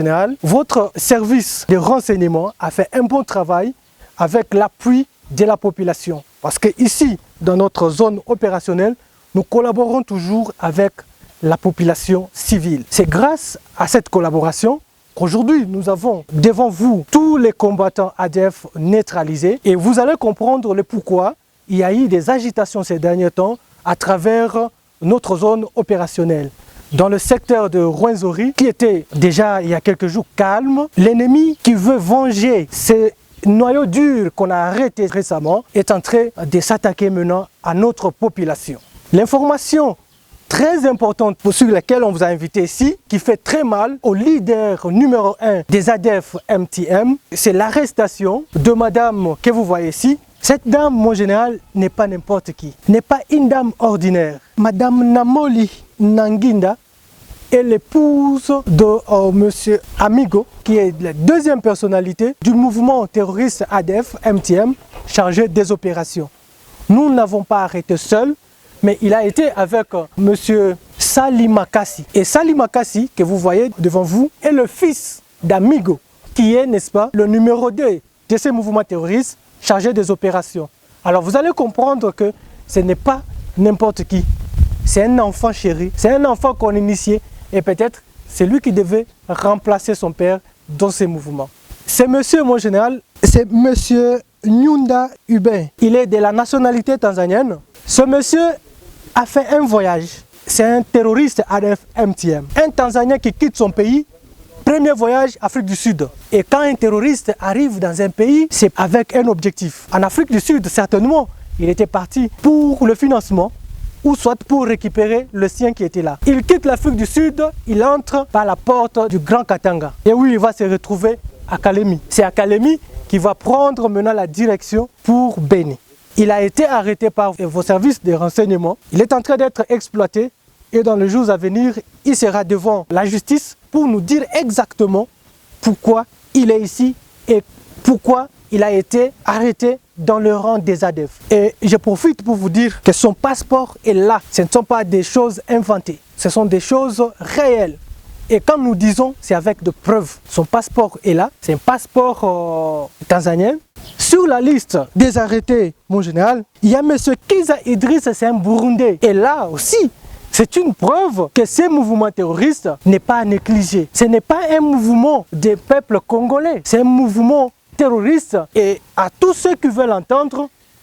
général, votre service de renseignement a fait un bon travail avec l'appui de la population. Parce que ici, dans notre zone opérationnelle, nous collaborons toujours avec la population civile. C'est grâce à cette collaboration qu'aujourd'hui nous avons devant vous tous les combattants ADF neutralisés et vous allez comprendre le pourquoi il y a eu des agitations ces derniers temps à travers notre zone opérationnelle. Dans le secteur de Rwenzori, qui était déjà il y a quelques jours calme, l'ennemi qui veut venger ces noyaux durs qu'on a arrêtés récemment est en train de s'attaquer maintenant à notre population. L'information très importante sur laquelle on vous a invité ici, qui fait très mal au leader numéro 1 des ADF MTM, c'est l'arrestation de madame que vous voyez ici. Cette dame, mon général, n'est pas n'importe qui, n'est pas une dame ordinaire. Madame Namoli Nanginda est l'épouse de monsieur Amigo, qui est la deuxième personnalité du mouvement terroriste ADF MTM chargé des opérations. Nous n'avons pas arrêté seuls, mais il a été avec monsieur Salimakassi. Et Salimakassi, que vous voyez devant vous, est le fils d'Amigo, qui est, n'est-ce pas, le numéro 2 de ces mouvements terroristes chargés des opérations. Alors vous allez comprendre que ce n'est pas n'importe qui. C'est un enfant chéri, c'est un enfant qu'on initié et peut-être c'est lui qui devait remplacer son père dans ces mouvements. Ce monsieur, mon général, c'est monsieur Nyunda Ubin. Il est de la nationalité tanzanienne. Ce monsieur a fait un voyage. C'est un terroriste ADF MTM. Un Tanzanien qui quitte son pays, premier voyage Afrique du Sud. Et quand un terroriste arrive dans un pays, c'est avec un objectif. En Afrique du Sud, certainement, il était parti pour le financement ou soit pour récupérer le sien qui était là. Il quitte l'Afrique du Sud, il entre par la porte du Grand Katanga. Et oui, il va se retrouver à Kalemi. C'est à Kalemi qu'il va prendre maintenant la direction pour Beni. Il a été arrêté par vos services de renseignement. Il est en train d'être exploité et dans les jours à venir, il sera devant la justice pour nous dire exactement pourquoi il est ici et pourquoi il a été arrêté dans le rang des ADF. Et je profite pour vous dire que son passeport est là. Ce ne sont pas des choses inventées, ce sont des choses réelles. Et comme nous disons, c'est avec de preuves. Son passeport est là, c'est un passeport tanzanien. Sur la liste des arrêtés, mon général, il y a M. Kiza Idriss, c'est un Burundais. Et là aussi, c'est une preuve que ce mouvement terroriste n'est pas à négliger. Ce n'est pas un mouvement des peuples congolais, c'est un mouvement terroriste. Et à tous ceux qui veulent entendre,